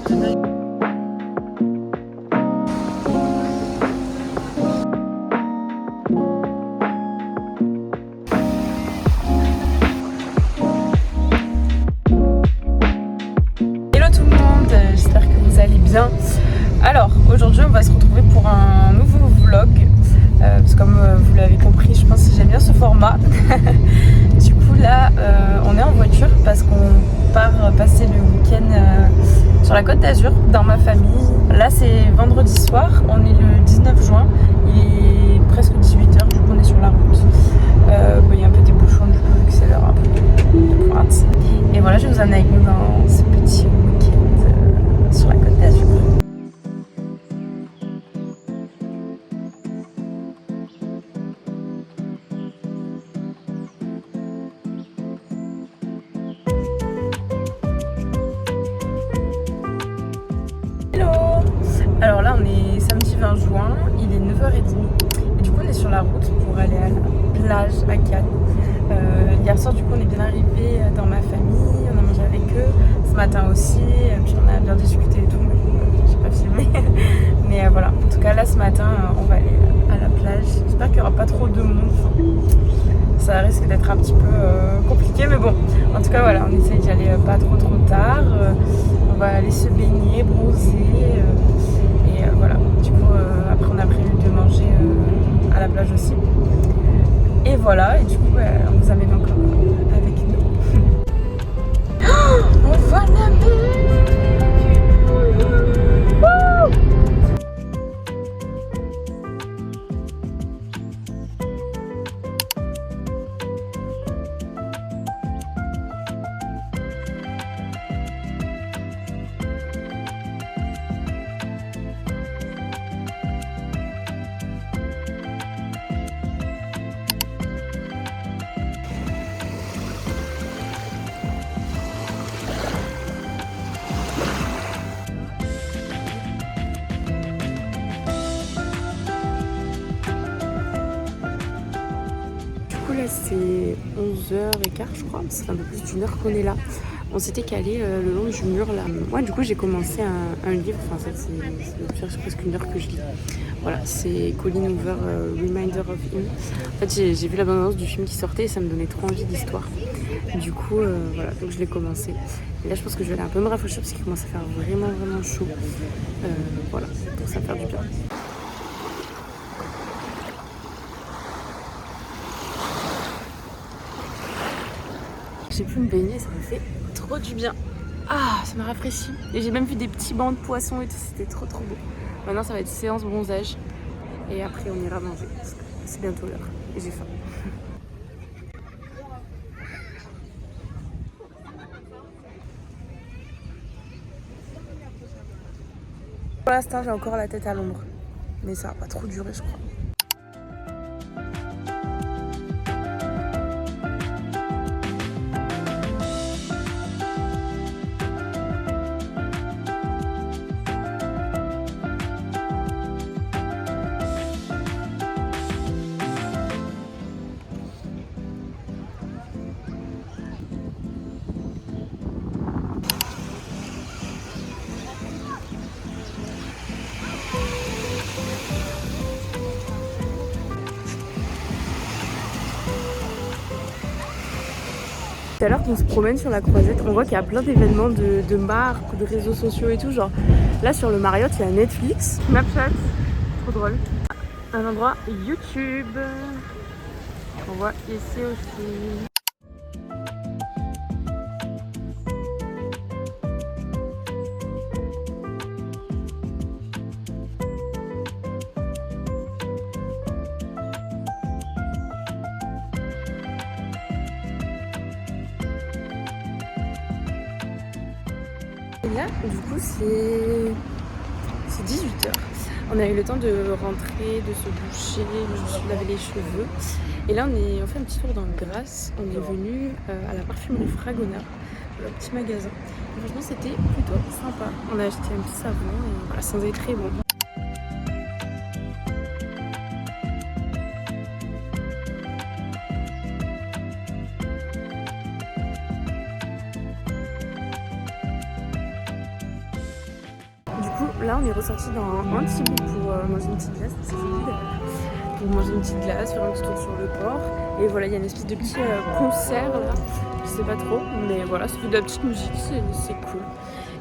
J'espère que vous allez bien. Alors aujourd'hui on va se retrouver pour un nouveau vlog parce que comme vous l'avez compris, je pense que j'aime bien ce format. Du coup là on est en voiture parce qu'on part passer le week-end sur la Côte d'Azur dans ma famille. Là c'est vendredi soir, on est le 19 juin, il est presque 18h, du coup on est sur la route. Il y a un peu des bouchons du coup vu que c'est l'heure un peu de pointe. Et voilà, je vais vous emmener avec nous dans ce petit week-end sur la Côte d'Azur. Hello! Alors là on est samedi 20 juin, il est 9h30 et du coup on est sur la route pour aller à la plage à Cannes. Hier soir du coup on est bien arrivé dans ma famille, on a mangé avec eux, ce matin aussi, puis on a bien discuté et tout, mais j'ai pas filmé. Mais voilà, en tout cas là ce matin on va aller à la plage, j'espère qu'il n'y aura pas trop de monde, ça risque d'être un petit peu compliqué, mais bon, en tout cas voilà, on essaye d'y aller pas trop tard, on va aller se baigner, bronzer, et voilà, du coup après on a prévu de manger à la plage aussi. Et voilà, et du coup on vous amène encore avec nous. On voit la mer. Là c'est 11h15 je crois, c'est un peu plus d'une heure qu'on est là. On s'était calé le long du mur là. Moi du coup j'ai commencé un livre, enfin ça c'est presque une heure que je lis. Voilà, c'est Colin Hoover, Reminder of Him. En fait j'ai vu la bande-annonce du film qui sortait et ça me donnait trop envie d'histoire. Du coup voilà, donc je l'ai commencé. Et là je pense que je vais aller un peu me rafraîchir parce qu'il commence à faire vraiment chaud. Voilà, donc ça va faire du bien. J'ai pu me baigner, ça me fait trop du bien. Ah, ça m'a rafraîchi. Et j'ai même vu des petits bancs de poissons et tout, c'était trop beau. Maintenant ça va être séance bronzage. Et après on ira manger. C'est bientôt l'heure. Et j'ai faim. Pour l'instant j'ai encore la tête à l'ombre. Mais ça va pas trop durer je crois. Tout à l'heure qu'on se promène sur la Croisette, on voit qu'il y a plein d'événements de marques, de réseaux sociaux et tout. Genre là sur le Marriott, il y a Netflix, Snapchat, trop drôle. Un endroit YouTube. On voit ici aussi. Et là, du coup, c'est 18h. On a eu le temps de rentrer, de se boucher, je me suis lavé les cheveux. Et là, on fait un petit tour dans Grasse. On est venu à la parfumerie Fragonard, le petit magasin. Et franchement, c'était plutôt sympa. On a acheté un petit savon et voilà, ça nous est très bon. là on est ressorti dans Antibes pour manger une petite glace, c'est joli d'ailleurs. Pour manger une petite glace, faire un petit tour sur le port. Et voilà, il y a une espèce de petit concert là, je sais pas trop, mais voilà, ça fait de la petite musique, c'est cool.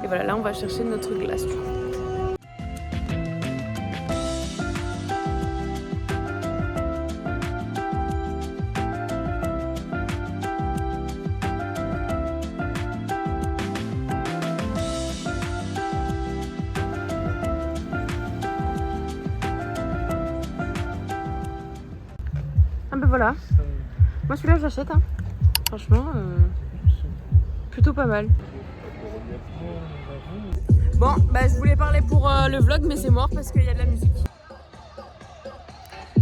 Et voilà, là on va chercher notre glace du coup. Ah ben voilà, moi celui-là j'achète, hein. Franchement, plutôt pas mal. Bon, bah je voulais parler pour le vlog mais c'est mort parce qu'il y a de la musique.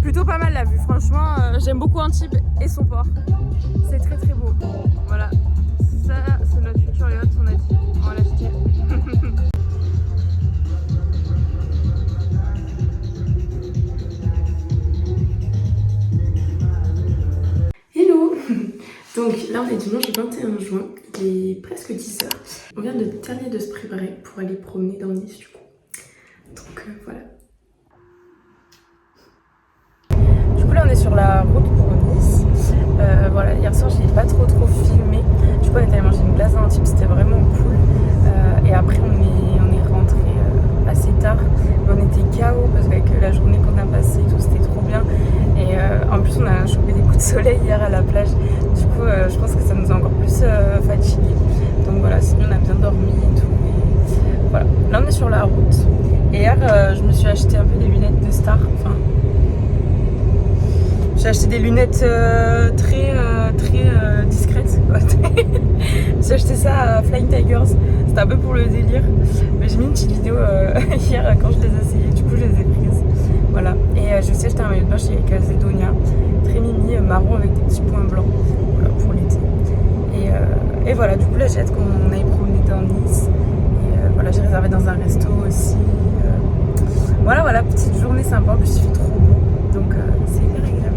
Plutôt pas mal la vue, franchement j'aime beaucoup Antibes et son port. C'est très très beau. Voilà, ça c'est notre futur yacht, on a dit, on va l'acheter. Hello. Donc là on est dimanche 21 juin, il est presque 10h. On vient de terminer de se préparer pour aller promener dans Nice du coup. Donc voilà. Du coup là on est sur la route pour Nice. Voilà, hier soir j'ai pas trop filmé. Du coup on est allé manger une glace dans Antibes, c'était vraiment cool. Et après on est rentré assez tard. Mais on était KO parce qu'avec la journée qu'on a passée et tout c'était trop bien. Et en plus on a chopé des coups de soleil hier à la plage. Du coup je pense que ça nous a encore plus fatigués. Donc voilà, sinon on a bien dormi et tout. Et voilà, là on est sur la route. Et hier je me suis acheté un peu des lunettes de star. Enfin, j'ai acheté des lunettes très discrètes. J'ai acheté ça à Flying Tigers. C'était un peu pour le délire. Mais j'ai mis une petite vidéo hier quand je les ai essayées. Du coup je les ai prises. Voilà. Et j'ai aussi acheté un maillot de bain chez Calzedonia. Très mimi, marron avec des petits points blancs. Voilà, pour l'été. Et voilà, du coup là j'ai hâte qu'on aille promener dans Nice. Et voilà, j'ai réservé dans un resto aussi. Voilà, petite journée sympa. En plus il fait trop beau. Donc c'est hyper agréable.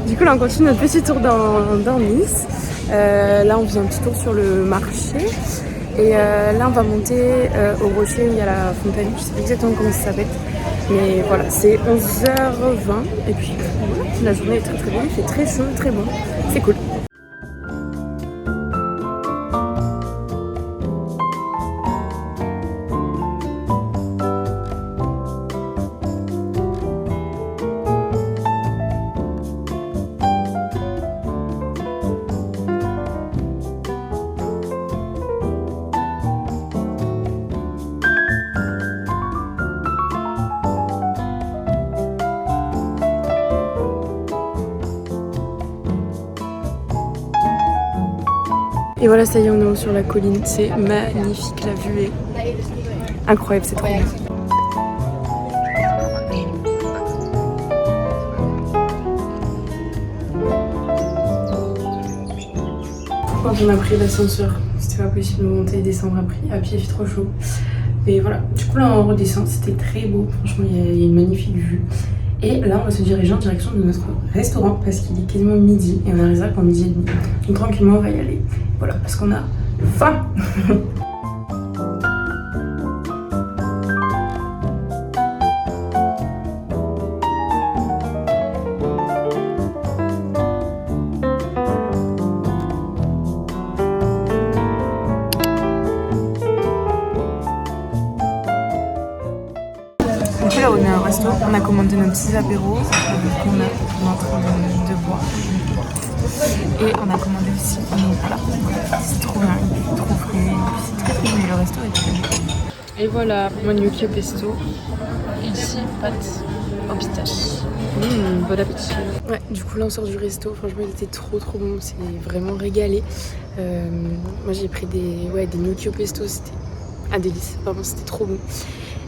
Du coup là on continue notre petit tour dans Nice. Là on faisait un petit tour sur le marché. Et là on va monter au rocher où il y a la fontaine. Je sais pas exactement comment ça s'appelle. Mais voilà, c'est 11h20. Et puis voilà, la journée est très très bien. Il fait très chaud, très bon. C'est cool. Et voilà, ça y est, on est haut sur la colline. C'est magnifique, la vue est incroyable, c'est trop bien. Quand on a pris l'ascenseur, c'était pas possible de monter et descendre à pied, il fait trop chaud. Et voilà, du coup là on redescend, c'était très beau, franchement il y a une magnifique vue. Et là on va se diriger en direction de notre restaurant parce qu'il est quasiment midi et on a réservé pour midi et demi. Donc tranquillement on va y aller. Voilà, parce qu'on a faim. Donc là on est un resto, on a commandé nos petits apéros qu'on est en train de boire. Et on a commandé aussi nos plats. C'est trop bien, trop frais, c'est très frais, mais le resto est très bon. Et voilà pour mon gnocchi au pesto. Et ici, pâtes au pistache. Bon appétit. Ouais, du coup là on sort du resto, franchement il était trop bon, c'est vraiment régalé. Moi j'ai pris des gnocchi au pesto, c'était un délice, vraiment c'était trop bon.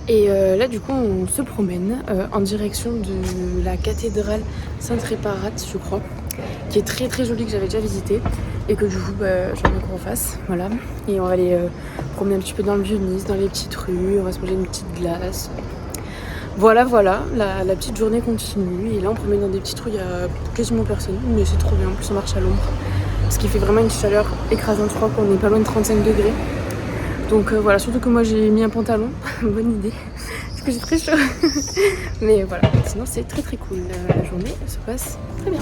Et là du coup on se promène en direction de la cathédrale Sainte-Réparate, je crois, qui est très jolie, que j'avais déjà visité et que du coup j'aimerais qu'on refasse, voilà. Et on va aller promener un petit peu dans le Vieux-Nice, dans les petites rues, on va se manger une petite glace. Voilà, la petite journée continue et là on promène dans des petites rues, il y a quasiment personne, mais c'est trop bien, en plus on marche à l'ombre, parce qu'il fait vraiment une chaleur écrasante, je crois qu'on est pas loin de 35 degrés. Donc voilà, surtout que moi j'ai mis un pantalon, bonne idée, parce que j'ai très chaud. Mais voilà, sinon c'est très cool, la journée se passe très bien.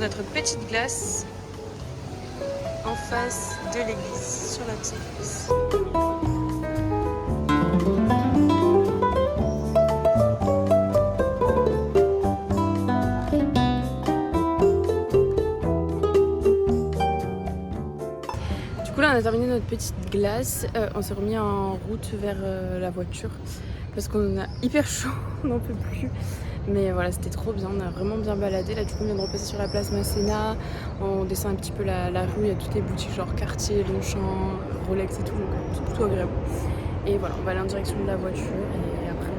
Notre petite glace en face de l'église sur la petite place. Du coup là on a terminé notre petite glace, on s'est remis en route vers la voiture parce qu'on a hyper chaud, on n'en peut plus. Mais voilà, c'était trop bien, on a vraiment bien baladé. Là, du coup, on vient de repasser sur la place Masséna. On descend un petit peu la rue, il y a toutes les boutiques, genre Cartier, Longchamp, Rolex et tout, donc c'est plutôt agréable. Et voilà, on va aller en direction de la voiture et après,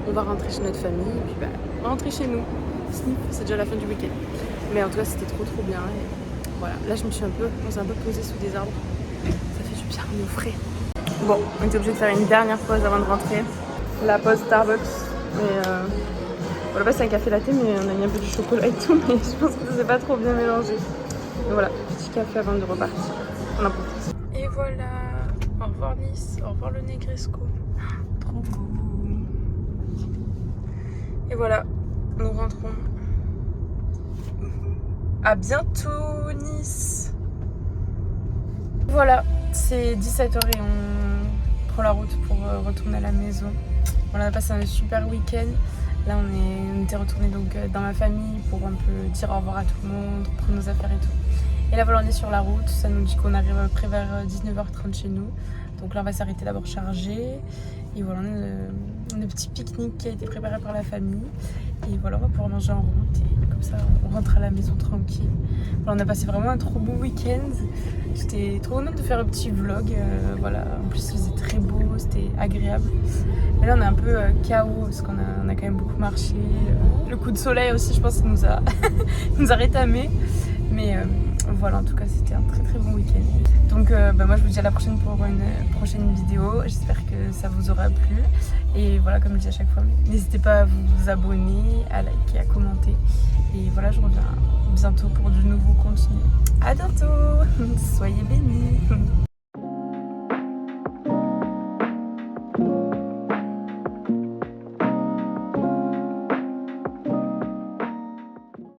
on va rentrer chez notre famille et puis rentrer chez nous. C'est déjà la fin du week-end. Mais en tout cas, c'était trop bien. Et voilà, là, on s'est un peu posé sous des arbres. Ça fait du bien, on est au frais. Bon, on était obligé de faire une dernière pause avant de rentrer. La pause Starbucks. Mais on a passé un café latte, mais on a mis un peu du chocolat et tout, mais je pense que ça s'est pas trop bien mélangé. Donc voilà, petit café avant de repartir. On en profite. Et voilà, au revoir Nice, au revoir le Negresco. Trop beau. Et voilà, nous rentrons. À bientôt Nice. Voilà, c'est 17h et on prend la route pour retourner à la maison. On a passé un super week-end. Là on était retourné donc dans ma famille pour un peu dire au revoir à tout le monde, prendre nos affaires et tout. Et là voilà, on est sur la route, ça nous dit qu'on arrive à peu près vers 19h30 chez nous. Donc là on va s'arrêter d'abord charger. Et voilà, on a un petit pique-nique qui a été préparé par la famille. Et voilà, on va pouvoir manger en route et comme ça on rentre à la maison tranquille. Voilà, on a passé vraiment un trop beau week-end. J'étais trop contente de faire un petit vlog. Voilà, en plus il faisait très beau, c'était agréable. Mais là on est un peu KO parce qu'on a quand même beaucoup marché. Le coup de soleil aussi, je pense, nous a rétamé. Mais voilà, en tout cas c'était un très bon week-end. Donc moi je vous dis à la prochaine pour une prochaine vidéo. J'espère que ça vous aura plu. Et voilà, comme je dis à chaque fois, n'hésitez pas à vous abonner, à liker, à commenter. Et voilà, je reviens bientôt pour de nouveaux contenus. À bientôt. Soyez bénis.